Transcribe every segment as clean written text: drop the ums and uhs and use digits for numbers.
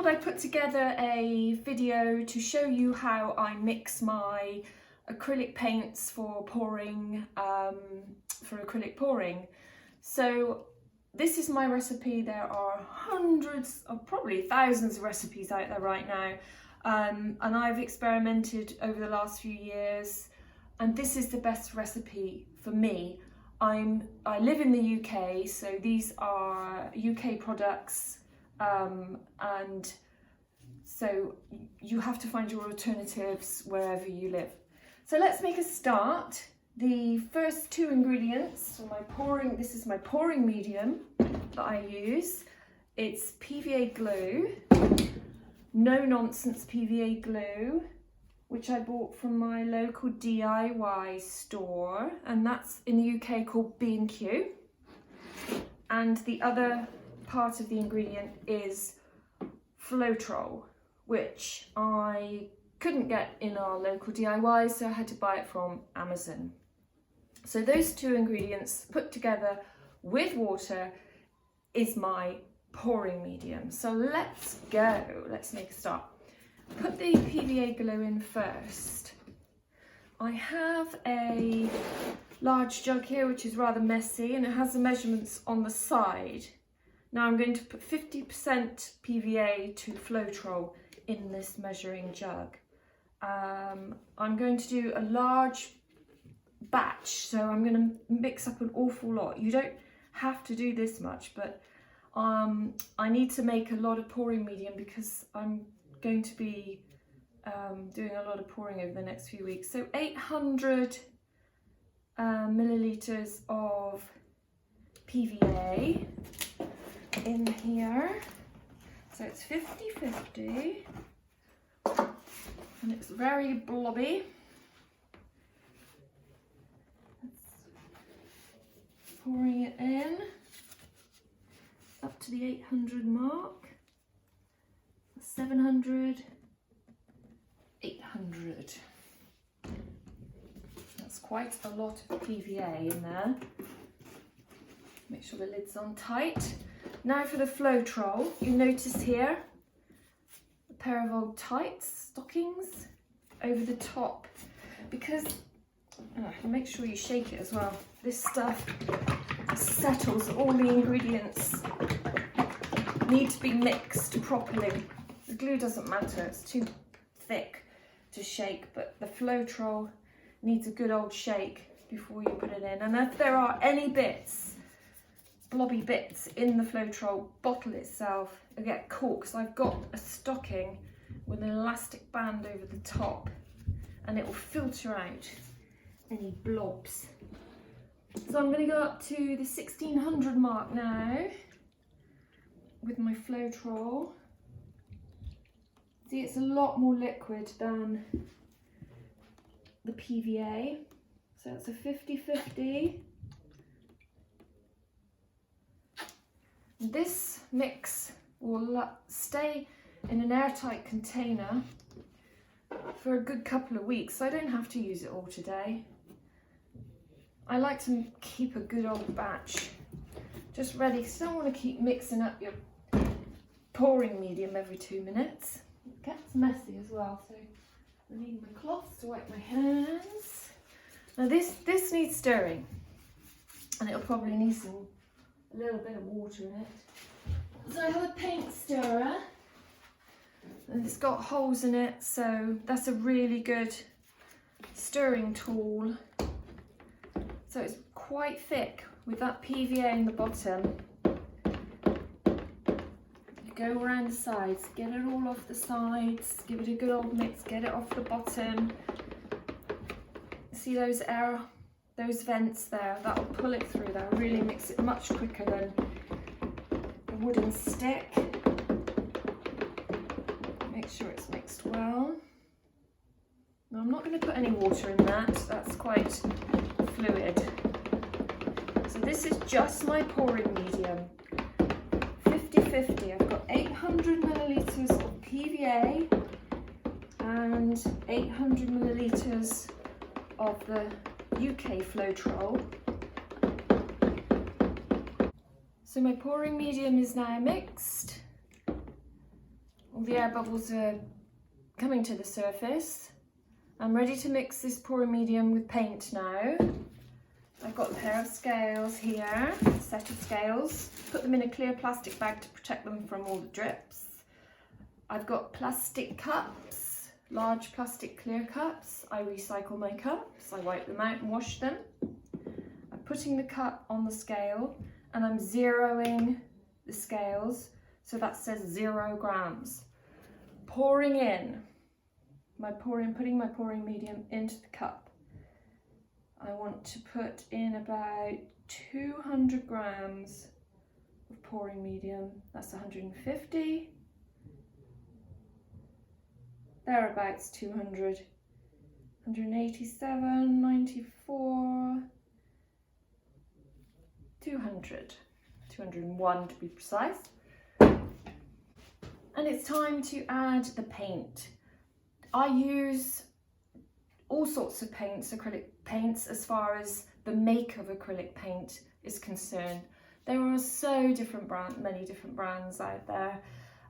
thought I'd put together a video to show you how I mix my acrylic paints for pouring, for acrylic pouring. So this is my recipe. There are hundreds or probably thousands of recipes out there right now, and I've experimented over the last few years, and this is the best recipe for me. I live in the UK, so these are UK products, and so you have to find your alternatives wherever you live. So let's make a start. The first two ingredients for my pouring, this is my pouring medium that I use. It's PVA glue, no nonsense PVA glue, which I bought from my local DIY store, and that's in the UK called B&Q. And the other part of the ingredient is Floetrol, which I couldn't get in our local DIY, so I had to buy it from Amazon. So those two ingredients put together with water is my pouring medium. So let's go, let's make a start. Put the PVA glue in first. I have a large jug here which is rather messy, and it has the measurements on the side. Now I'm going to put 50% PVA to Floetrol in this measuring jug. I'm going to do a large batch, so I'm going to mix up an awful lot. You don't have to do this much, but I need to make a lot of pouring medium because I'm going to be doing a lot of pouring over the next few weeks. So 800 milliliters of PVA in here. So it's 50-50 and it's very blobby. Pouring it in up to the 800 mark, 700, 800. That's quite a lot of PVA in there. Make sure the lid's on tight. Now for the Floetrol, you notice here a pair of old tights, stockings over the top, because make sure you shake it as well. This stuff settles, all the ingredients need to be mixed properly. The glue doesn't matter, it's too thick to shake, but the Floetrol needs a good old shake before you put it in. And if there are any bits, blobby bits in the Floetrol bottle itself, I get caught, because I've got a stocking with an elastic band over the top, and it will filter out any blobs. So I'm going to go up to the 1600 mark now with my Floetrol. See, it's a lot more liquid than the PVA, so it's a 50-50. This mix will stay in an airtight container for a good couple of weeks, so I don't have to use it all today. I like to keep a good old batch just ready, because you don't want to keep mixing up your pouring medium every 2 minutes. It gets messy as well, so I need my cloths to wipe my hands. Now this needs stirring, and it'll probably need a little bit of water in it. So I have a paint stirrer, and it's got holes in it, so that's a really good stirring tool. So it's quite thick with that PVA in the bottom. You go around the sides, get it all off the sides, give it a good old mix, get it off the bottom. See those vents there? That'll pull it through. That'll really mix it much quicker than a wooden stick. Make sure it's mixed well. Now I'm not going to put any water in that. That's quite fluid. So this is just my pouring medium. 50-50. I've got 800 milliliters of PVA and 800 milliliters of the UK Floetrol. So my pouring medium is now mixed. All the air bubbles are coming to the surface. I'm ready to mix this pouring medium with paint now. I've got a pair of scales here, a set of scales. Put them in a clear plastic bag to protect them from all the drips. I've got plastic cups, large plastic clear cups. I recycle my cups, I wipe them out and wash them. I'm putting the cup on the scale and I'm zeroing the scales so that says 0 grams. Pouring in, putting my pouring medium into the cup. I want to put in about 200 grams of pouring medium. That's 150. Thereabouts 200. 187, 94, 200. 201 to be precise. And it's time to add the paint. I use all sorts of paints, acrylic paints, as far as the make of acrylic paint is concerned. There are many different brands out there.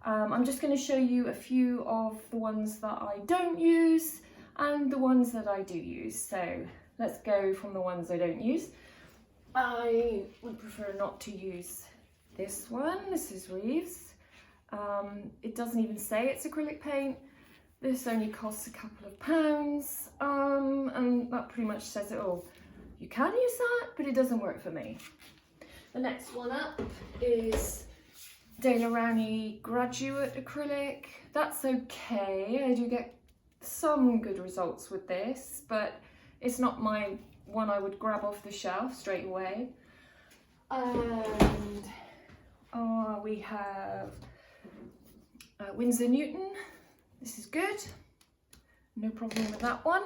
I'm just going to show you a few of the ones that I don't use and the ones that I do use. So let's go from the ones I don't use. I would prefer not to use this one. This is Reeves. It doesn't even say it's acrylic paint. This only costs a couple of pounds, and that pretty much says it all. You can use that, but it doesn't work for me. The next one up is De La Rowney Graduate Acrylic. That's okay. I do get some good results with this, but it's not my one I would grab off the shelf straight away. And we have Winsor Newton. This is good. No problem with that one.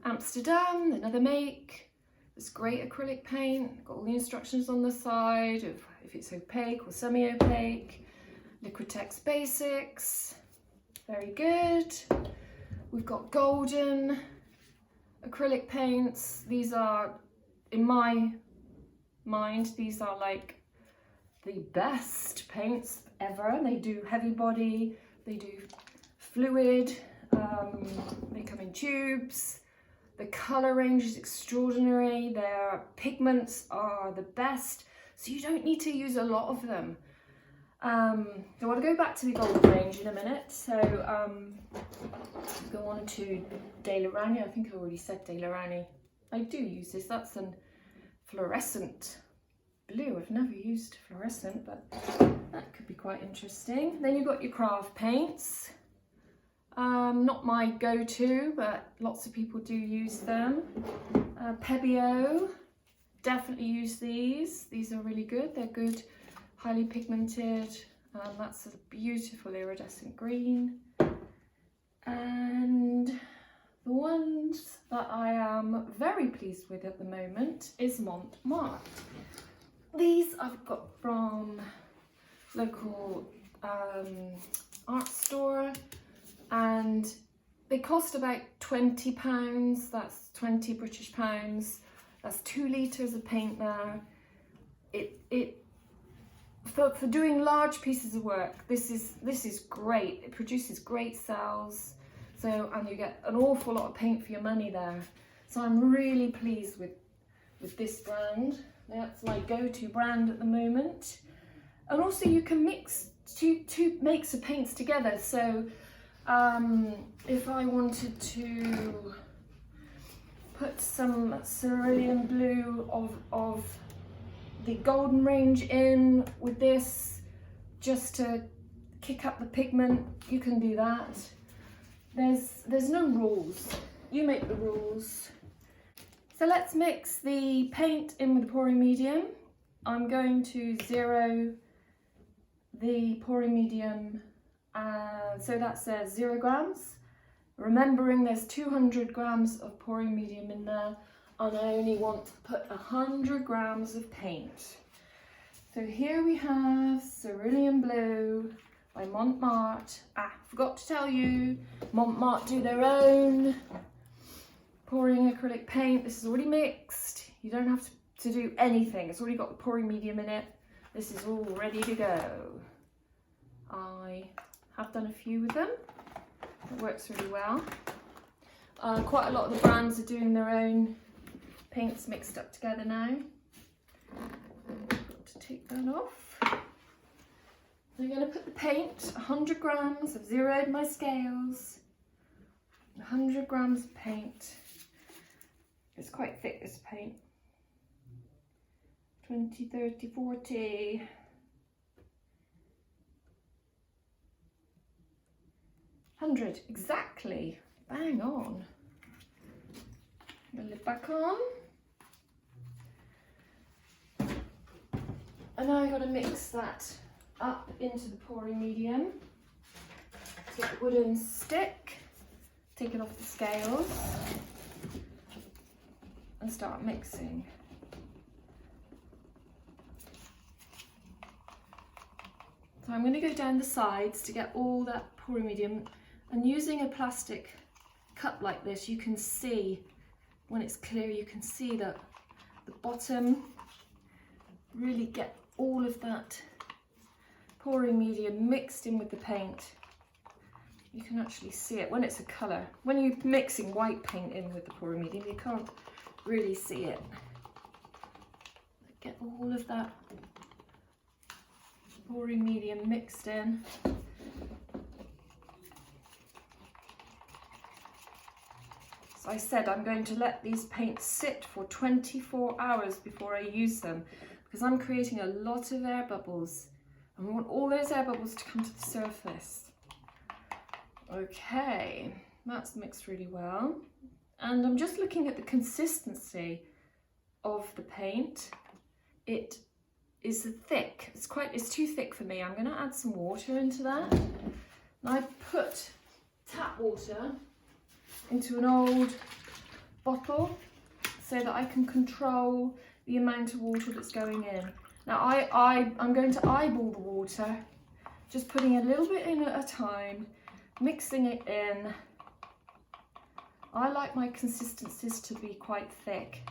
Amsterdam, another make. This great acrylic paint. Got all the instructions on the side of if it's opaque or semi-opaque. Liquitex Basics. Very good. We've got golden acrylic paints. These are, in my mind, these are like the best paints ever. They do heavy body, they do fluid, they come in tubes. The colour range is extraordinary. Their pigments are the best, so you don't need to use a lot of them. I want to go back to the gold range in a minute, so go on to De La Rowney. I think I already said De La Rowney. I do use this. That's an fluorescent blue. I've never used fluorescent, but that could be quite interesting. Then you've got your craft paints. Not my go-to, but lots of people do use them. PVA, definitely use these. These are really good. They're good, highly pigmented. That's a beautiful iridescent green. And the ones that I am very pleased with at the moment is Montmartre. These I've got from local art store, and they cost about £20. That's 20 British pounds. That's 2 litres of paint there. For doing large pieces of work, this is great. It produces great cells, and you get an awful lot of paint for your money there. So I'm really pleased with this brand. That's my go-to brand at the moment. And also you can mix two makes of paints together. So if I wanted to put some cerulean blue of the golden range in with this, just to kick up the pigment, you can do that. There's no rules. You make the rules. So let's mix the paint in with the pouring medium. I'm going to zero the pouring medium, so that says 0 grams. Remembering there's 200 grams of pouring medium in there, and I only want to put 100 grams of paint. So here we have Cerulean Blue by Montmartre. Forgot to tell you, Montmartre do their own pouring acrylic paint. This is already mixed. You don't have to do anything. It's already got the pouring medium in it. This is all ready to go. I have done a few with them. It works really well. Quite a lot of the brands are doing their own paints mixed up together now. Got to take that off. I'm going to put the paint, 100 grams. I've zeroed my scales. 100 grams of paint. It's quite thick, this paint. 20, 30, 40. 100, exactly. Bang on. The lid back on. And now I've got to mix that up into the pouring medium. Get the wooden stick, take it off the scales, and start mixing. So I'm going to go down the sides to get all that pouring medium, and using a plastic cup like this, you can see, when it's clear, you can see that the bottom, really get all of that pouring medium mixed in with the paint. You can actually see it when it's a colour. When you're mixing white paint in with the pouring medium, you can't really see it. Get all of that pouring medium mixed in. So I said I'm going to let these paints sit for 24 hours before I use them, because I'm creating a lot of air bubbles and we want all those air bubbles to come to the surface. Okay, that's mixed really well. And I'm just looking at the consistency of the paint. It is thick. It's too thick for me. I'm going to add some water into that. And I put tap water into an old bottle so that I can control the amount of water that's going in. Now I'm going to eyeball the water, just putting a little bit in at a time, mixing it in. I like my consistencies to be quite thick,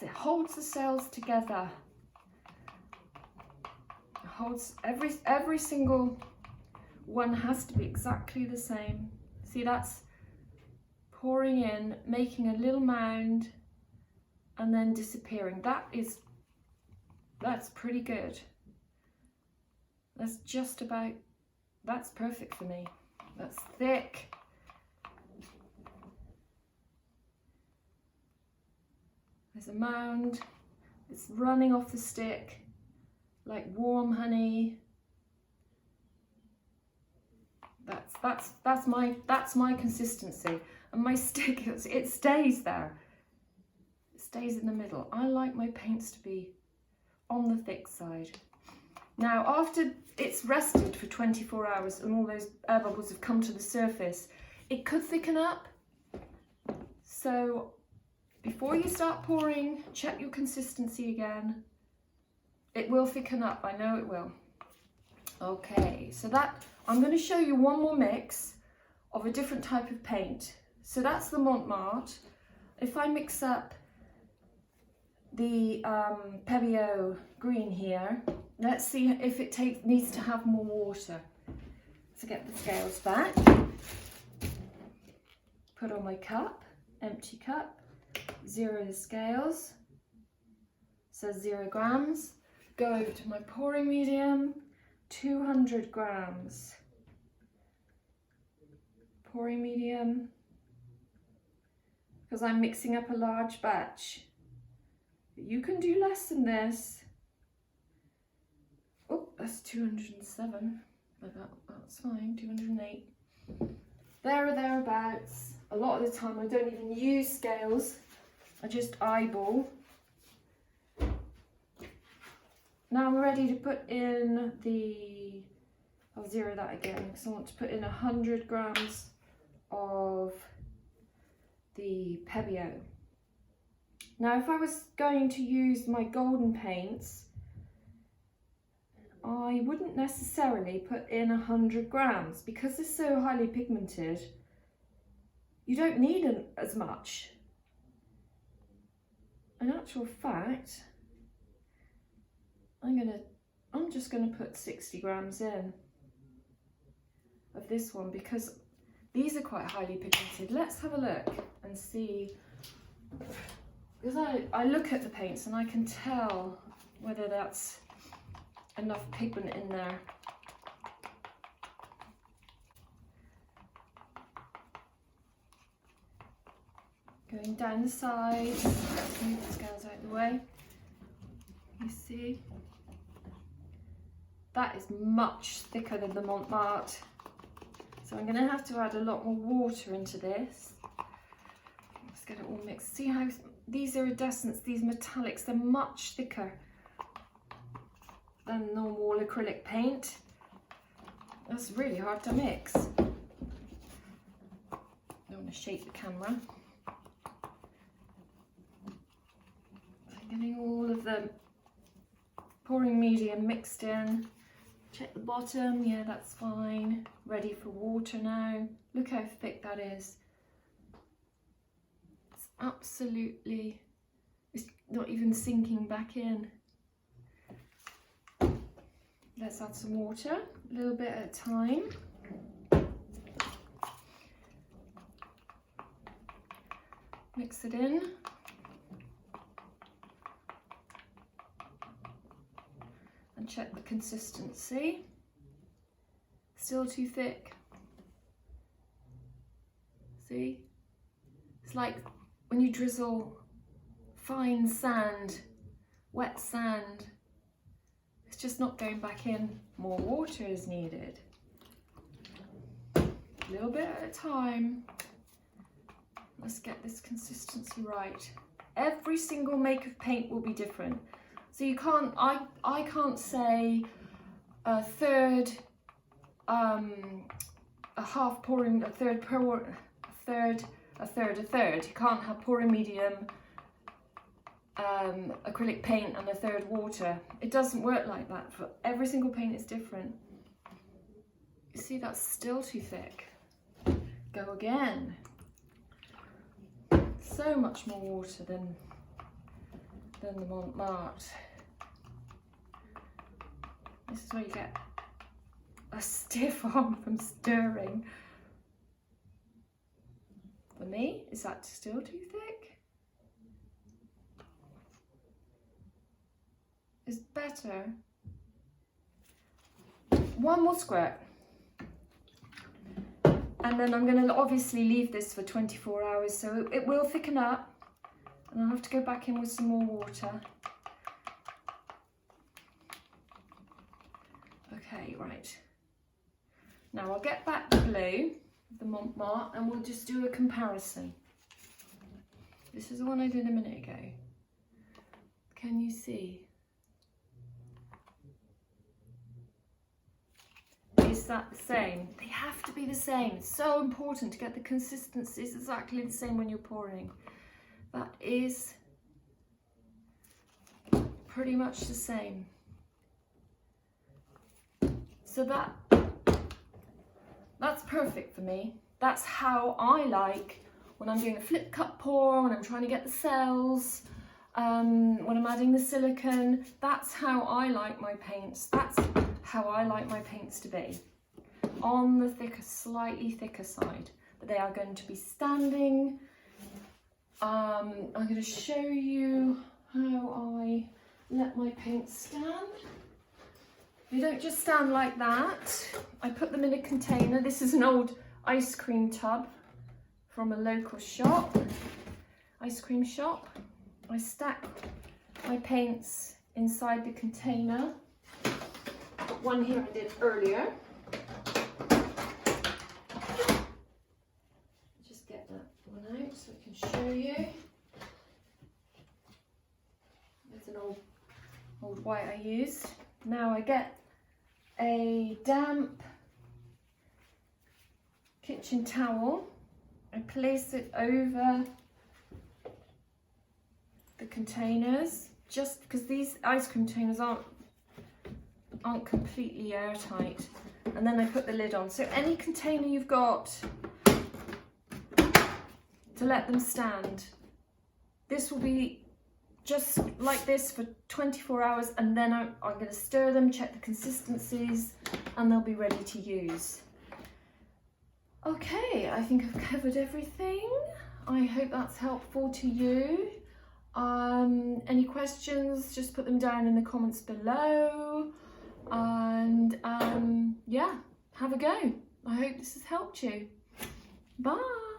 so it holds the cells together. It holds every single one has to be exactly the same. See, that's pouring in, making a little mound, and then disappearing. That's pretty good. That's perfect for me. That's thick. There's a mound. It's running off the stick like warm honey. That's my consistency. And my stick, it stays there. It stays in the middle. I like my paints to be on the thick side. Now, after it's rested for 24 hours and all those air bubbles have come to the surface, it could thicken up. So before you start pouring, check your consistency again. It will thicken up, I know it will. Okay, so I'm going to show you one more mix of a different type of paint. So that's the Montmartre. If I mix up the PVA green here, let's see if it needs to have more water. So get the scales back, put on my cup, empty cup, zero the scales, says 0 grams, go over to my pouring medium, 200 grams, pouring medium, because I'm mixing up a large batch. You can do less than this. Oh, that's 207, but that's fine, 208. There or thereabouts. A lot of the time I don't even use scales, I just eyeball. Now I'm ready to put in I'll zero that again because I want to put in 100 grams of the PVA. Now if I was going to use my golden paints, I wouldn't necessarily put in 100 grams because they're so highly pigmented. You don't need as much. In actual fact, I'm just going to put 60 grams in. of this one because these are quite highly pigmented. Let's have a look and see, because I look at the paints and I can tell whether that's enough pigment in there. Going down the sides, let's move the scales out of the way. You see, that is much thicker than the Montmartre. So I'm going to have to add a lot more water into this. Let's get it all mixed. See how these iridescents, these metallics, they're much thicker than normal acrylic paint. That's really hard to mix. I don't want to shake the camera. Getting all of the pouring medium mixed in. Check the bottom, yeah, that's fine. Ready for water now. Look how thick that is. It's absolutely, it's not even sinking back in. Let's add some water, a little bit at a time. Mix it in. And check the consistency. Still too thick. See? It's like when you drizzle fine sand, wet sand. It's just not going back in. More water is needed. A little bit at a time. Let's get this consistency right. Every single make of paint will be different. So you can't, I can't say a third, a half pouring, a third pour, a third. You can't have pouring medium, acrylic paint and a third water. It doesn't work like that. For every single paint is different. You see, that's still too thick. Go again. So much more water than the Montmartre. This is where you get a stiff arm from stirring. For me, is that still too thick? It's better. One more squirt. And then I'm going to obviously leave this for 24 hours, so it will thicken up. And I'll have to go back in with some more water. Okay, right. Now I'll get back the glue, the Montmartre, and we'll just do a comparison. This is the one I did a minute ago. Can you see? Is that the same? They have to be the same. It's so important to get the consistencies exactly the same when you're pouring. That is pretty much the same. So that's perfect for me. That's how I like when I'm doing a flip cut pour, when I'm trying to get the cells, when I'm adding the silicone. That's how I like my paints. That's how I like my paints to be. On the thicker, slightly thicker side. But they are going to be standing. I'm going to show you how I let my paints stand. They don't just stand like that. I put them in a container. This is an old ice cream tub from a local shop, ice cream shop. I stack my paints inside the container. One here I did earlier. Just get that one out so I can show you. It's an old white I used. Now I get a damp kitchen towel. I place it over the containers, just because these ice cream containers aren't completely airtight. And then I put the lid on. So any container you've got, to let them stand. This will be just like this for 24 hours, and then I'm going to stir them, check the consistencies, and they'll be ready to use. Okay, I think I've covered everything. I hope that's helpful to you. Any questions, just put them down in the comments below. And yeah, have a go. I hope this has helped you. Bye.